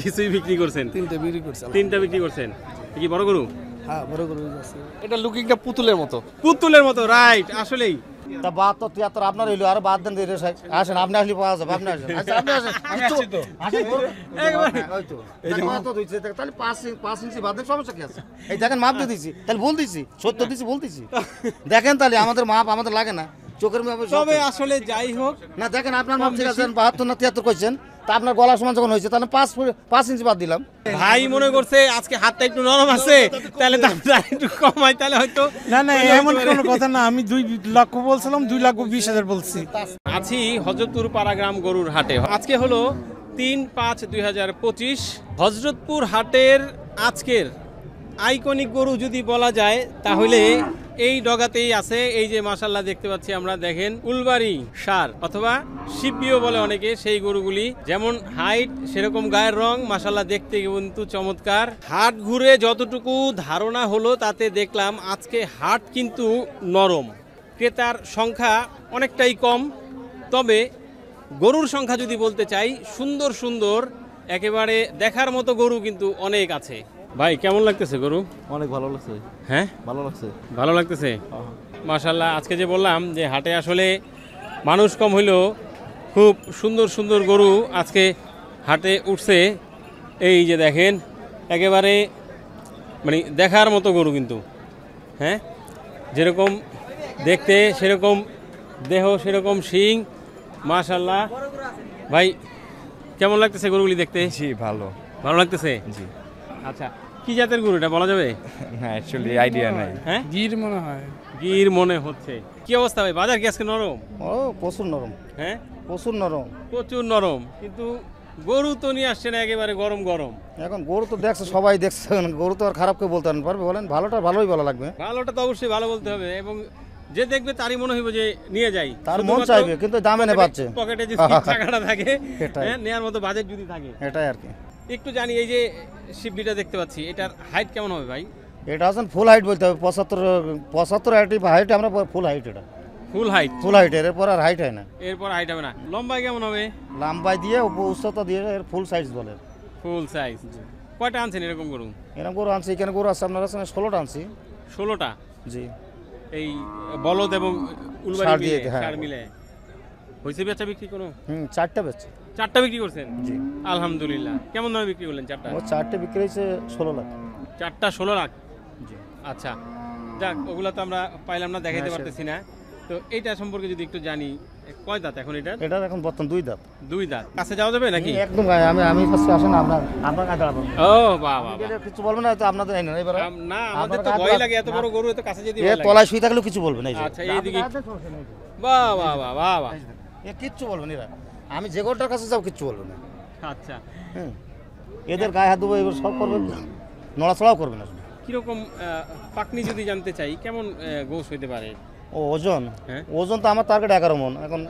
কিছুই বিক্রি করছেন? তিনটা বিক্রি করছে। তিনটা বিক্রি করছেন। কি বড় গরু? হ্যাঁ বড় গরু আছে। এটা লুকিংটা পুতুলের মতো। পুতুলের মতো, রাইট। আসলেই তা 72 73 আপনার হইলো আর বাদ দেন রে স্যার। আসেন আপনি আসলে পাওয়া যাবে, আপনি আসেন। আচ্ছা আপনি আসেন। আমি আসছি তো। আসেন একবারে। ওই তো এই যে কত দিচ্ছে তাহলে 5 ইঞ্চি বাদ দেন, সমস্যা কি আছে? এই দেখেন মাপ দিয়ে দিছি, তাহলে বল দিছি, সত্য দিছি বলতেছি। দেখেন তাহলে আমাদের মাপ আমাদের লাগে না, চোখের মাপে তবে আসলে যাই হোক না। দেখেন আপনার মাপ ঠিক আছে, 72 না 73 কইছেন, তা আপনার গলা সমান যখন হয়েছে তাহলে 5 ইঞ্চি বাদ দিলাম। ভাই মনে করছে আজকে হাতটা একটু নরম আছে, তাহলে দামটা একটু কমাই, তাহলে হয়তো। না না এমন কোনো কথা না, আমি 2 লক্ষ বলছিলাম, 2,20,000 বলছি। আছি হযরতপুর পাড়াগ্রাম গরুর হাটে। আজকে হলো 3/5/2025। হযরতপুর হাটের আজকের আইকনিক গরু যদি বলা যায় তাহলে এই ডগাতেই আছে। এই যে মাশাআল্লাহ দেখতে পাচ্ছি আমরা, দেখেন উলবাড়ি সার অথবা শিববিও বলে অনেকে, সেই গরুগুলি যেমন হাইট সেরকম গায়ের রং, মাশাআল্লাহ দেখতে কিন্তু চমৎকার। হাট ঘুরে যতটুকু ধারণা হলো তাতে দেখলাম আজকে হাট কিন্তু নরম, ক্রেতার সংখ্যা অনেকটাই কম। তবে গরুর সংখ্যা যদি বলতে চাই, সুন্দর সুন্দর একেবারে দেখার মতো গরু কিন্তু অনেক আছে। ভাই কেমন লাগতেছে গরু? অনেক ভালো লাগছে। হ্যাঁ ভালো লাগছে। ভালো লাগতেছে মাশাআল্লাহ। আজকে যে বললাম যে হাটে আসলে মানুষ কম হইলেও খুব সুন্দর সুন্দর গরু আজকে হাটে উঠছে। এই যে দেখেন একেবারে মানে দেখার মতো গরু কিন্তু, হ্যাঁ যেরকম দেখতে সেরকম দেহ সেরকম শিং, মাশাআল্লাহ। ভাই কেমন লাগতেছে গরুগুলি দেখতে? জি ভালো। ভালো লাগতেছে? জি। আচ্ছা, কি জাতের গরু এটা বলা যাবে? না অ্যাকচুয়ালি আইডিয়া নাই। হ্যাঁ গির মনে হয়। গির মনে হচ্ছে। কি অবস্থা ভাই, বাজার কি আজকে নরম? ও প্রচুর নরম, হ্যাঁ প্রচুর নরম। প্রচুর নরম, কিন্তু গরু তো নিয়ে আসছে না একেবারে গরম গরম। এখন গরু তো দেখছে, সবাই দেখছে, গরু তো আর খারাপ কেউ বলতে পারবে? বলেন ভালোটা ভালোই বলা লাগবে। ভালোটা তো অবশ্যই ভালো বলতে হবে, এবং যে দেখবে তারই মনে হইব যে নিয়ে যাই, তার মন চাইবে, কিন্তু দামে নে পাচ্ছে। পকেটে যদি টাকাটা থাকে, হ্যাঁ নেয়ার মতো বাজেট যদি থাকে, এটাই আর কি। একটু জানি এই যে শিববিটা দেখতে পাচ্ছি, এটার হাইট কেমন হবে ভাই? এটা আছেন ফুল হাইট বলতে হবে, 75 হাইট, আমরা ফুল হাইট। এটা ফুল হাইট? ফুল হাইট, এরপর আর হাইট হয় না। এরপর হাইট হবে না। লম্বাই কেমন হবে? লম্বাই দিয়ে উচ্চতা দিয়ে এর ফুল সাইজ বলে। ফুল সাইজ। কয়টা আনছেন এরকম গরু? এরকম গরু আনছি, এখানে গরু আছে আপনার আছে 16টা আনছি। 16টা? জি। এই বলদ এবং উলবাড়ি সার দিয়ে, মিলে, হ্যাঁ। সার মিলে হইছে বেচা বিক্রি কোনো? 4টা বেচছে। 4টা বিক্রি করছেন? জি আলহামদুলিল্লাহ। কেমন দামে বিক্রি করলেন 4টা? ও 4টে বিক্রি হয়েছে 16 লাখ। 4টা 16 লাখ? জি। আচ্ছা, যাক ওগুলা তো আমরা পাইলাম না, দেখাইতে হ্যাঁ, পারতেছি না। তো এইটা সম্পর্কে যদি একটু জানি, কয় দাঁত এখন এটা? এটা এখন বর্তমান 2 দাঁত। 2 দাঁত। কাছে যাওয়া যাবে নাকি? একদম আমি কাছে আসেন, আপনার কাছে দাঁড়াবো। ও বাহ বাহ বাহ। কিছু বলবেন না তো আপনাদের? এবার না আমাদের তো ভয় লাগে, এত বড় গরু এত কাছে যেতে ভয় লাগে। তলায় শুয়ে থাকলেও কিছু বলবেন না। আচ্ছা এইদিকে, বাহ বাহ বাহ বাহ বাহ। কিচ্ছু বলবেন এরা, আমি যে গরুটার কাছে যাও কিচ্ছু বলবো না। আচ্ছা, এদের গায়ে হাত দেবো, এবার সব করবেন, নড়াচড়াও করবে না। কিরকম পাকনি যদি জানতে চাই, কেমন গোশ হইতে পারে? ও ওজন? হ্যাঁ। ওজন তো আমার টার্গেট 11 মন। এখন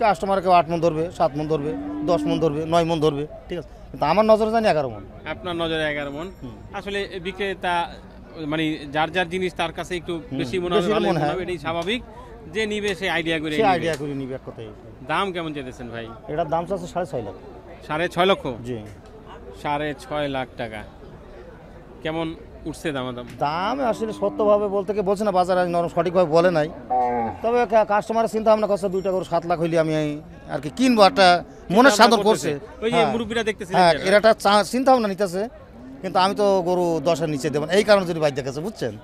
কাস্টমার কেউ 8 মন ধরবে, 7 মন ধরবে, 10 মন ধরবে, 9 মন ধরবে, ঠিক আছে, কিন্তু আমার নজরে জানি 11 মন। আপনার নজরে 11 মন। আসলে বিক্রেতা মানে যার যার জিনিস তার কাছে একটু বেশি মনে হবে, ভালো মনে হবে, এটাই স্বাভাবিক। যে নিবে সে আইডিয়া করে, সে আইডিয়া করে নিবে এক কথায়। দাম কেমন চাইতেছেন ভাই? এটার দাম চাচ্ছে 6.5 লাখ। 6.5 লক্ষ? জি। 6.5 লাখ টাকা। কেমন উঠছে দামাদাম? দাম আসলে সত্যভাবে বলতে কি বলছে না, বাজারে নরম সঠিকভাবে বলে নাই। তবে কাস্টমারের চিন্তা ভাবনা করছে 2টা করে 7 লাখ হইলে আমি আর কি কিনবো, একটা মনের সাধন করছে। ওই যে মুরব্বিরা দেখতেছে, হ্যাঁ এরা একটা চিন্তা ভাবনা নিতেছে, কিন্তু আমি তো গরু 10-এর নিচে দেবো, এই কারণে যদি বাইক দেখেছে, বুঝছেন?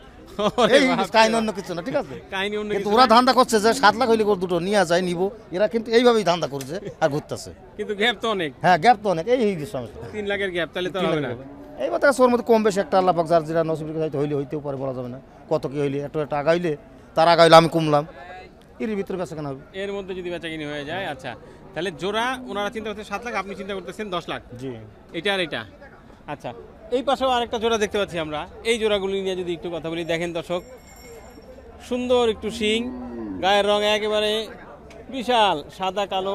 এই কাহিনী অন্য কিছু না, ঠিক আছে, কাহিনী অন্য কিন্তু কিছু। ওরা ধান্দা করছে যে 7 লাখ হইলে গরু দুটো নিয়ে যায়, নিবো। এরা কিন্তু এইভাবেই ধান্দা করছে আর ঘুরতেছে। কিন্তু গ্যাপ তো অনেক। হ্যাঁ গ্যাপ তো অনেক, এই সমস্যা। 3 লাখের গ্যাপ, তাহলে তো হবে না। এই কথা ওর মধ্যে কম বেশি একটা আল্লাহ পাক যার যেটা নসিবের হয়তো হইলে হইতেও পারে, বলা যাবে না। কত কি হইলে, একটা টাকা হইলে, তার আগা হইলে আমি কমলাম, এর ভিতরে বেচা কেনা হবে। এর মধ্যে যদি বেচাকিনি হয়ে যায়, আচ্ছা তাহলে জোড়া ওনারা চিন্তা করতে 7 লাখ, আপনি চিন্তা করতেছেন 10 লাখ। জি। এটা আর এটা। আচ্ছা, এই পাশেও আরেকটা জোড়া দেখতে পাচ্ছি আমরা। এই জোড়াগুলি নিয়ে যদি একটু কথা বলি, দেখেন দর্শক, সুন্দর একটু শিং, গায়ের রং একেবারে বিশাল সাদা কালো।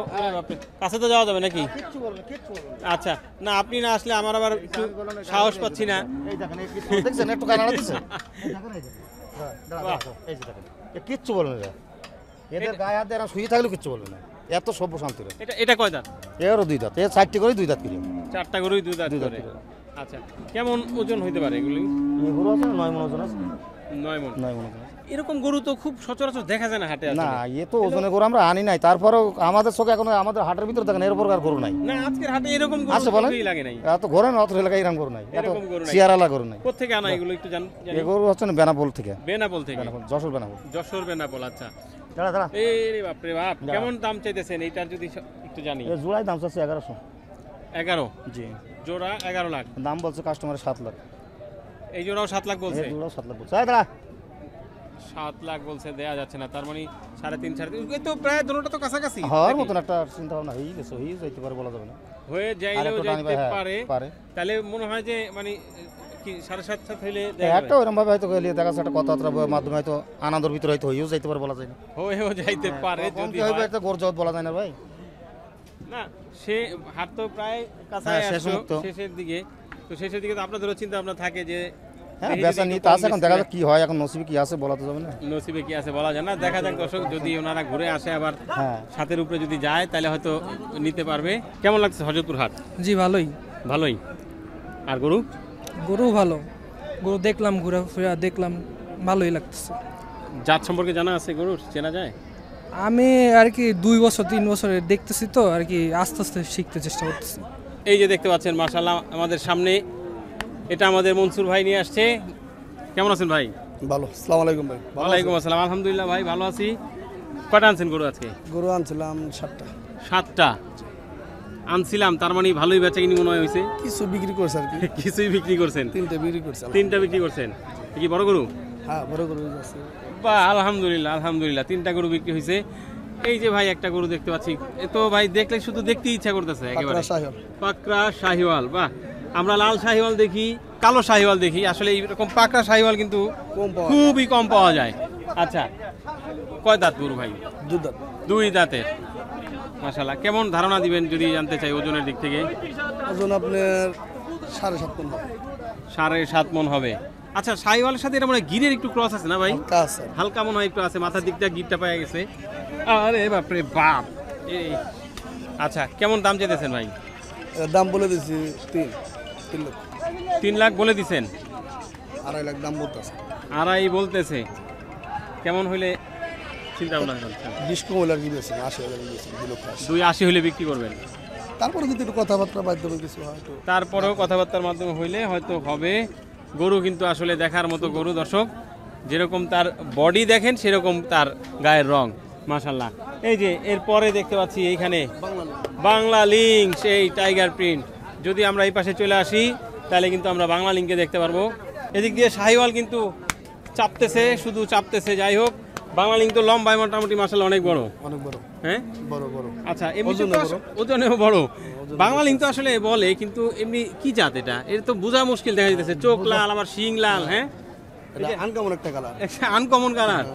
কাছে তো যাওয়া যাবে নাকি? আচ্ছা, না আপনি না আসলে আমার আবার একটু সাহস পাচ্ছি না। কিচ্ছু বলবে না, এদের গায়ে হাত দিয়ে শুয়ে থাকলেও কিচ্ছু বলবে না, এত সভ্য শান্তি। এটা কয় দাঁত? এরও 2 দাঁত, এর 4টি করে 2 দাঁত কিলো। 4টা গরুই দুই দাঁত করে। আচ্ছা, কেমন ওজন হইতে পারে এগুলি? এই গরু আছে 9 মণ ওজন আছে। 9 মণ। 9 মণ ওজন। এরকম গরু তো খুব সচরাচর দেখা যায় না হাটে আসলে। না এ তো ওজনের গরু আমরা আনি নাই, তারপরেও আমাদের চোখে এখন আমাদের হাটের ভিতরে দেখেন এর প্রকার গরু নাই। না আজকের হাটে এরকম গরু আছে বলেন? চোখেই লাগে নাই। এত ঘরে না, অত এলাকায় এরকম গরু নাই, এত এরকম গরু নাই। চেয়ারালা গরু নাই। কোত্থেকে আনা এগুলো একটু জানি? এই গরু হচ্ছে না বেনাপোল থেকে। বেনাপোল থেকে। বেনাপোল, যশোর বেনাপোল। যশোর বেনাপোল, আচ্ছা। দাঁড়া দাঁড়া, এই রে বাপ রে বাপ, কেমন দাম চাইতেছেন এইটার যদি একটু জানি? এই জোড়ায় দাম চাচ্ছে 1100। 11? জি। জোড়া 11 লাখ। দাম বলছে কাস্টমারের 7 লাখ। এই জোড়াও 7 লাখ বলছে? এই জোড়াও 7 লাখ বলছে। এই দাঁড়া, 7 লাখ বলছে, দেয়া যাচ্ছে না। তার মানে 3.5 3.5, এই তো প্রায় দুটোটা তো কাছাকাছি হওয়ার নাকি? মতন একটা চিন্তা ভাবনা হয়ে গেছে, হয়ে যাইতে পারে বলা যাবে না। হয়ে যাইলেও আরেকটু টানি যাইতে ভাই, হ্যাঁ, পারে। পারে। তাহলে মনে হয় যে মানে কি 7.5 হইলে একটা ওরকম ভাবে হয়তো গেলে দেখা যাচ্ছে একটা কথাবার্তার মাধ্যমে হয়তো আনন্দের ভিতরে হয়তো হয়েও যাইতে পারে বলা যায় না। হয়েও যাইতে পারে কম যদি কি হইবে হয়। একটা গরু জগৎ বলা যায় না ভাই। না সে হাট তো প্রায় কাছে হ্যাঁ, শেষ আসলো, মুহূর্ত। শেষের দিকে। তো শেষের দিকে তো আপনাদেরও চিন্তা ভাবনা থাকে যে হ্যাঁ দেখি বেচা যদি নিতে একটু আছে, কম এখন বেশি দেখা করে। যাক কি হয়, এখন নসিবে কি আছে বলা তো যাবে না। নসিবে কি আছে বলা যায় না। দেখা যাক দর্শক, যদি ওনারা ঘুরে আসে আবার হ্যাঁ ছাদের উপরে যদি যায় তাহলে হয়তো নিতে পারবে। কেমন লাগছে হযরতপুর হাট? জি ভালোই। ভালোই। আর গরু? গরু ভালো, গরু দেখলাম, ঘুরে ফিরে দেখলাম, ভালোই লাগতেছে। জাত সম্পর্কে জানা আছে গরুর? চেনা যায়? আমি আর কি 2 বছর 3 বছরে দেখতেছি তো আর কি, আস্তে আস্তে শিখতে চেষ্টা করতেছি। এই যে দেখতে পাচ্ছেন মাশাআল্লাহ আমাদের সামনে, এটা আমাদের মনসুর ভাই নিয়ে আসছে। কেমন আছেন ভাই? ভালো। আসসালামু আলাইকুম ভাই। ওয়ালাইকুম আসসালাম। আলহামদুলিল্লাহ ভাই, ভালো আছি। কয়টা আনছেন গরু আজকে? গরু আনছিলাম 7টা। 7টা আনছিলাম, তার মানে ভালোই বেচা কিনি মনে হয় হয়েছে। কিছু বিক্রি করছে আর কি। কিছুই বিক্রি করছেন? 3টে বিক্রি করছে। 3টা বিক্রি করছেন। এ কি বড় গরু? হ্যাঁ বড় গরু আছে। বাহ, আলহামদুলিল্লাহ আলহামদুলিল্লাহ, 3টা গরু বিক্রি হয়েছে। এই যে ভাই একটা গরু দেখতে পাচ্ছি, এ তো ভাই দেখলে শুধু দেখতে ইচ্ছা করতেছে একেবারে। পাকড়া শাহিওয়াল। পাকড়া শাহিওয়াল, বাহ। আমরা লাল শাহিওয়াল দেখি, কালো শাহিওয়াল দেখি, আসলে এইরকম পাকড়া শাহিওয়াল কিন্তু কম পাওয়া খুবই কম পাওয়া যায়। আচ্ছা, কয় দাঁত গরু ভাই? দুধ দাঁত। 2 দাঁতের। মাশাআল্লাহ, কেমন ধারণা দিবেন যদি জানতে চাই ওজনের দিক থেকে? ওজন আপনার 7.5 মণ হবে। 7.5 মণ হবে। আচ্ছা, শাহিওয়ালের সাথে এটা মানে গিরের একটু ক্রস আছে না ভাই? হালকা আছে। হালকা মনে হয় একটু আছে, মাথার দিকটা গিরটা পাওয়া গেছে। আরে বাপরে বাপ। এই আচ্ছা, কেমন দাম চাইতেছেন ভাই? এর দাম বলে দিছি 3 লাখ। 3 লাখ বলে দিছেন? 2.5 লাখ দাম বলতেছে। 2.5 বলতেছে। কেমন হইলে চিন্তা ভাবনা করছেন? 20 কম হলে আর কি বেশি 80,000 বেশি 2 লক্ষ 80। 2.80 হইলে বিক্রি করবেন? তারপরে যদি একটু কথাবার্তা মাধ্যমে কিছু হয় তো। তারপরেও কথাবার্তার মাধ্যমে হইলে হয়তো হবে। গরু কিন্তু আসলে দেখার মতো গরু দর্শক, যেরকম তার বডি দেখেন সেরকম তার গায়ের রং। মাশাআল্লাহ। এই যে এরপরে দেখতে পাচ্ছি এইখানে বাংলা লিঙ্ক, সেই টাইগার প্রিন্ট। যদি আমরা এই পাশে চলে আসি তাহলে কিন্তু আমরা বাংলা লিঙ্কে দেখতে পারবো। এদিক দিয়ে শাহিওয়াল কিন্তু চাপতেছে, শুধু চাপতেছে। যাই হোক, বাংলা লিঙ্ক তো লম্বায় মোটামুটি মাশাআল্লাহ অনেক বড়। অনেক বড়। হ্যাঁ বড় বড়। আচ্ছা, এমনি তো ওজনেও বড়। ওজনেও বড়। বাংলা লিঙ্ক তো আসলে বলে, কিন্তু এমনি কি জাত এটা? এটা তো বোঝা মুশকিল দেখা যাচ্ছে। চোখ লাল, আবার শিং লাল। হ্যাঁ, এটা আনকমন একটা কালার। Uncommon colour.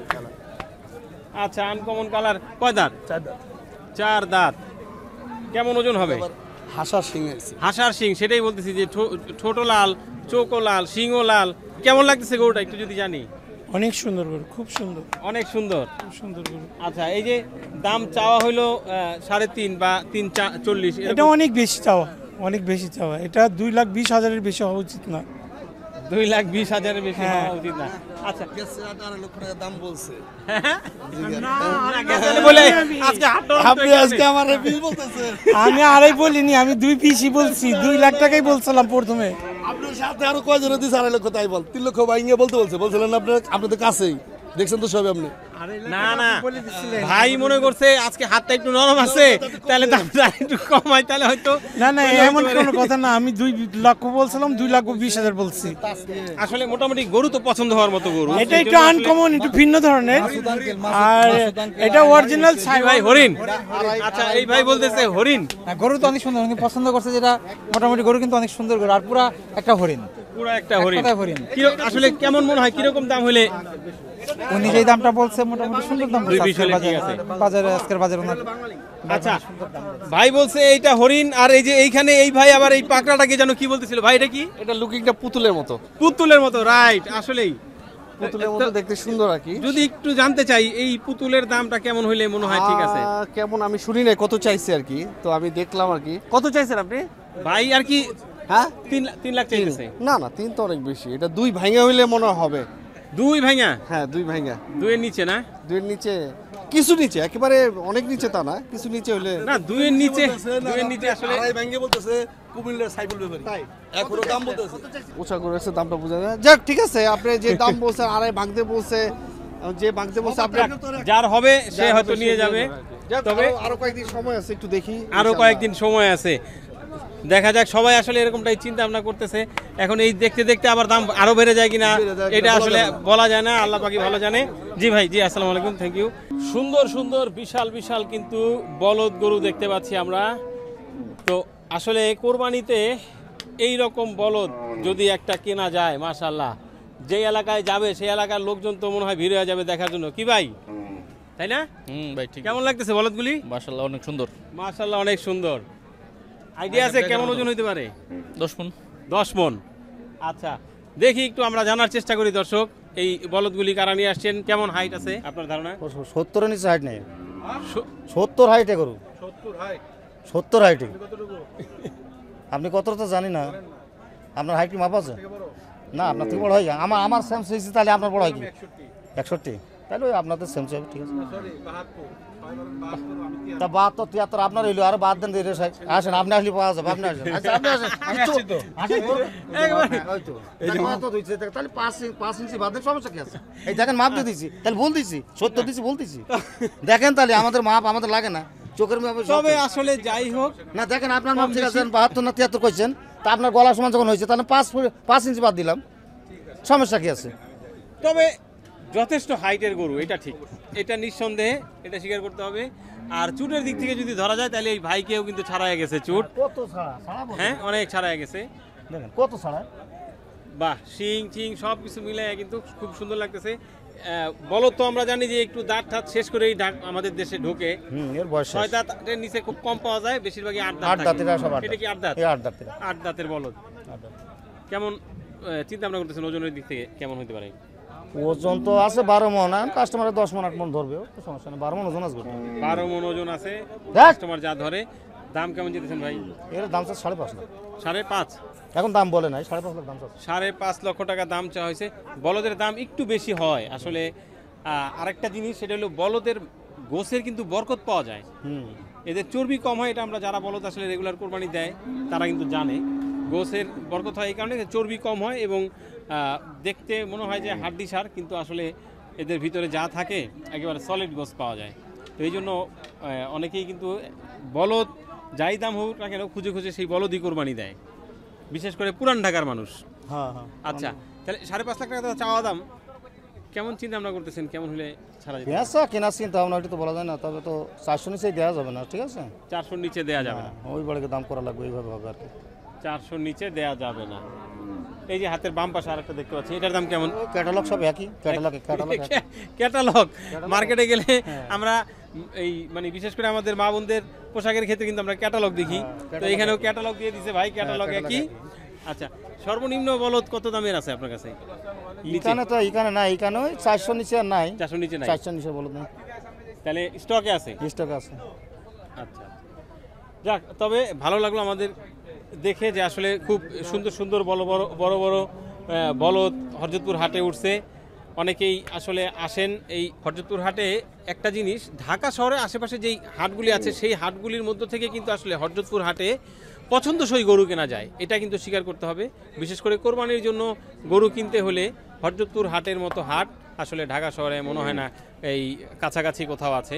আচ্ছা, আনকমন কালার। কয় দাঁত? 4 দাঁত। 4 দাঁত। কেমন ওজন হবে? হাসার সিং আছে। হাসার শিং, সেটাই বলতেছি যে ছোট লাল, চোখও লাল, শিংও লাল। কেমন লাগতেছে গরুটা একটু যদি জানি? অনেক সুন্দর গরু, খুব সুন্দর, অনেক সুন্দর। খুব সুন্দর গরু। আচ্ছা, এই যে দাম চাওয়া হলো 3.5 বা 3.40, এটা অনেক বেশি চাওয়া, অনেক বেশি চাওয়া। এটা 2,20,000-এর বেশি হওয়া উচিত না। 2,20,000-এর বেশি হ্যাঁ। হওয়া উচিত না। আচ্ছা, গেছে 2.5 লক্ষ টাকা দাম বলছে। বলে আজকে হাটটা আপনি আজকে আমার বিল বলতেছেন। আমি আড়াই বলিনি, আমি 2,20,000 বলছি। 2 লাখ টাকাই বলছিলাম প্রথমে। আপনার সাথে আরো কয়জন দিছে 2.5 লক্ষ, তাই বল 3 লক্ষ ভাইঙ্গে বলছিলেন আপনাদের কাছেই দেখছেন তো সবই আপনি। না না, ভাই মনে করছে আজকে হাতটা একটু নরম আছে, তাহলে দামটা একটু কমাই, তাহলে হয়তো। না না, এমন কোনো কথা না। আমি 2 লক্ষ বলছিলাম, 2,20,000 বলছি। আসলে মোটামুটি গরু তো পছন্দ হওয়ার মতো গরু। এটা একটু আনকমন, একটু ভিন্ন ধরনের। আর এটা অরিজিনাল ভাই হরিণ। আচ্ছা, এই ভাই বলতেছে হরিণ। গরু তো অনেক সুন্দর, উনি পছন্দ করছে যেটা। মোটামুটি গরু কিন্তু অনেক সুন্দর গরু, আর পুরা একটা হরিণ। পুরো একটা হরিণ। কথায় হরিণ। আসলে কেমন মনে হয়, কিরকম দাম হইলে? উনি যেই দামটা বলছে মোটামুটি সুন্দর দাম বলছে। 2.20 হলে ঠিক আছে। বাজারে আজকের বাজারে ওনার আচ্ছা, ভাই বলছে এইটা হরিণ। আর এই যে এইখানে এই ভাই আবার এই পাকড়াটাকে যেন কি বলতেছিল ভাই, এটা কি? এটা লুকিংটা পুতুলের মতো। পুতুলের মতো, রাইট। আসলেই পুতুলের মতো দেখতে সুন্দর আর কি। যদি একটু জানতে চাই এই পুতুলের দামটা কেমন হইলে মনে হয় ঠিক আছে? কেমন আমি শুনি নাই, কত চাইছে আর কি, তো আমি দেখলাম আর কি। কত চাইছেন আপনি? ভাই আর কি হ্যাঁ 3 লাখ চাইতেছে। না না 3 তো অনেক বেশি, এটা 2 ভাঙা হইলে মনে হবে। 2 ভাঙা? হ্যাঁ 2 ভাঙা। 2 এর নিচে না? 2 এর নিচে, কিছু নিচে, একেবারে অনেক নিচে তা না, কিছু নিচে হইলে না 2 এর নিচে, 2 এর নিচে আসলে আড়াই ভাঙে বলতেছে কুমিল্লার সাইকেল ব্যাপারী। তাই এখনো দাম বলতেছে, ওচা করেছে, দামটা বোঝা যায়। যাক ঠিক আছে, আপনি যে দাম বলছেন আড়াই ভাঙতে বলছে, যে ভাঙতে বলছে আপনি যার হবে সে হয়তো নিয়ে যাবে। তবে আরো কয়েকদিন সময় আছে, একটু দেখি। আরো কয়েকদিন সময় আছে, দেখা যাক। সবাই আসলে এরকমটাই চিন্তা ভাবনা করতেছে। এখন এই দেখতে দেখতে আবার দাম আরো বেড়ে যায় কিনা এটা আসলে বলা যায় না, আল্লাহ পাকই ভালো জানে। জি ভাই, জি আসসালামু আলাইকুম, থ্যাংক ইউ। সুন্দর সুন্দর বিশাল বিশাল কিন্তু বলদ গরু দেখতে পাচ্ছি আমরা। তো আসলে কোরবানিতে এই রকম বলদ যদি একটা কেনা যায়, মাশাআল্লাহ, যে এলাকায় যাবে সেই এলাকার লোকজন তো মনে হয় ভিড় হয়ে যাবে দেখার জন্য, কি ভাই, তাই না? ভাই ঠিক। কেমন লাগতেছে বলদগুলি? মাশাআল্লাহ অনেক সুন্দর। মাশাআল্লাহ অনেক সুন্দর। আইডিয়া আছে কেমন ওজন হইতে পারে? 10 মণ। 10 মণ। আচ্ছা, দেখি একটু আমরা জানার চেষ্টা করি দর্শক, এই বলদগুলি কারা নিয়ে আসছেন, কেমন হাইট আছে আপনার ধারণা? 70 নিচে হাইট নেই, 70 হাইটে করু। 70 হাইটে। আপনি কত তো জানি না, আপনার হাইট কি মাপ আছে? না, আপনার থেকে বড় হয়। আমার সেম সাইজ, তাহলে আপনার বড় হয় কি? 61। তাহলে ওই আপনাদের সেম সাইজ, ঠিক আছে। তা 72, 73 আপনার হইলো, আর বাদ দেন। আসেন, আপনি আসলে পাওয়া যাবে, আপনি আসেন। আচ্ছা, আপনি আসেন। তাহলে 5 ইঞ্চি বাদ দেন, সমস্যা কি আছে? এই দেখেন মাপ দিয়ে দিছি, তাহলে বল দিছি, 70 দিছি বলতেছি। দেখেন তাহলে আমাদের মাপ আমাদের লাগে না, চোখের মাপে। তবে আসলে যাই হোক না, দেখেন আপনার মাপ ঠিক আছে, 72 না 73 কইছেন, তা আপনার গলা সমান যখন হয়েছে তাহলে 5 ইঞ্চি বাদ দিলাম, সমস্যা কি আছে? তবে যথেষ্ট হাইটের গরু, এটা ঠিক, এটা নিঃসন্দেহে, এটা স্বীকার করতে হবে। আর চুটের দিক থেকে যদি ধরা যায় তাহলে এই ভাইকেও কিন্তু ছাড়াই গেছে চুট। কত ছাড়া হ্যাঁ, অনেক ছাড়াই গেছে। দেখেন কত ছাড়া, বাহ, শিং চিং সব কিছু মিলে কিন্তু খুব সুন্দর লাগতেছে। বলদ তো আমরা জানি যে একটু দাঁত ঠাত শেষ করেই আমাদের দেশে ঢোকে। এর বয়স 6 দাঁতের নিচে খুব কম পাওয়া যায়, বেশিরভাগই 8 দাঁত। 8 দাঁতেরা সব 8 এটা কি 8 দাঁত? 8 দাঁতেরা। 8 দাঁতের বলদ। কেমন চিন্তা ভাবনা করতেছেন ওজনের দিক থেকে কেমন হতে পারে? ওজন তো আছে 12 মণ, কাস্টমারে 10 মণ 8 মণ ধরবে, সমস্যা নেই। 12 মণ ওজন আছে। 12 মণ ওজন আছে কাস্টমার যা ধরে। দাম কেমন যেতেছেন ভাই? এর দাম আছে 5.5 লাখ। 5.5? এখন দাম বলে নাই, 5.5 লাখ দাম আছে। 5.5 লক্ষ টাকা দাম চাওয়া হয়েছে। বলদের দাম একটু বেশি হয় আসলে। আরেকটা জিনিস, সেটা হলো বলদের গোছের কিন্তু বরকত পাওয়া যায়, এদের চর্বি কম হয়। এটা আমরা যারা বলদ আসলে রেগুলার কোরবানি দেয় তারা কিন্তু জানে, গোছের বরকত হয় এই কারণে, চর্বি কম হয় এবং দেখতে মনে হয় যে হাড্ডি সার, কিন্তু আসলে এদের ভিতরে যা থাকে একেবারে সলিড গোছ পাওয়া যায়। তো এই জন্য অনেকেই কিন্তু বলদ যাই দাম হোক না কেন খুঁজে খুঁজে সেই বলদই কোরবানি দেয়, বিশেষ করে পুরান ঢাকার মানুষ। হ্যাঁ হ্যাঁ। আচ্ছা, তাহলে 5.5 লাখ টাকা চাওয়া দাম, কেমন চিন্তা ভাবনা করতেছেন, কেমন হলে ছাড়া যাবে? কেনার চিন্তা ভাবনা ওইটা তো বলা যায় না, তবে তো 400 নিচেই দেওয়া যাবে না, ঠিক আছে। 400 নিচে দেয়া যাবে না, ওই বাড়িতে দাম করা লাগবে, এইভাবে হবে আর কি। 400 নিচে দেয়া যাবে না। এই যে হাতের বাম পাশে আরেকটা দেখতে পাচ্ছি, এটার দাম কেমন? ক্যাটালগ সব একই, ক্যাটালগ। মার্কেটে গেলে আমরা এই মানে বিশেষ করে আমাদের মা বোনদের পোশাকের ক্ষেত্রে কিন্তু আমরা ক্যাটালগ দেখি, তো এখানেও ক্যাটালগ দিয়ে দিছে ভাই, ক্যাটালগ একই। আচ্ছা, সর্বনিম্ন বলদ কত দামের আছে আপনার কাছে? এখানে তো এখানে না, এখানে 400 নিচে আর নাই। 400 নিচে নাই? 400 নিচে বলদ নাই, তাহলে স্টকে আছে? স্টকে আছে। আচ্ছা, যাক, তবে ভালো লাগলো আমাদের দেখে যে আসলে খুব সুন্দর সুন্দর বড় বড় বলদ হরজতপুর হাটে উঠছে। অনেকেই আসলে আসেন এই হরজতপুর হাটে। একটা জিনিস, ঢাকা শহরের আশেপাশে যেই হাটগুলি আছে সেই হাটগুলির মধ্য থেকে কিন্তু আসলে হরজতপুর হাটে পছন্দসই গরু কেনা যায়, এটা কিন্তু স্বীকার করতে হবে। বিশেষ করে কোরবানির জন্য গরু কিনতে হলে হরজতপুর হাটের মতো হাট আসলে ঢাকা শহরে মনে হয় না এই কাছাকাছি কোথাও আছে।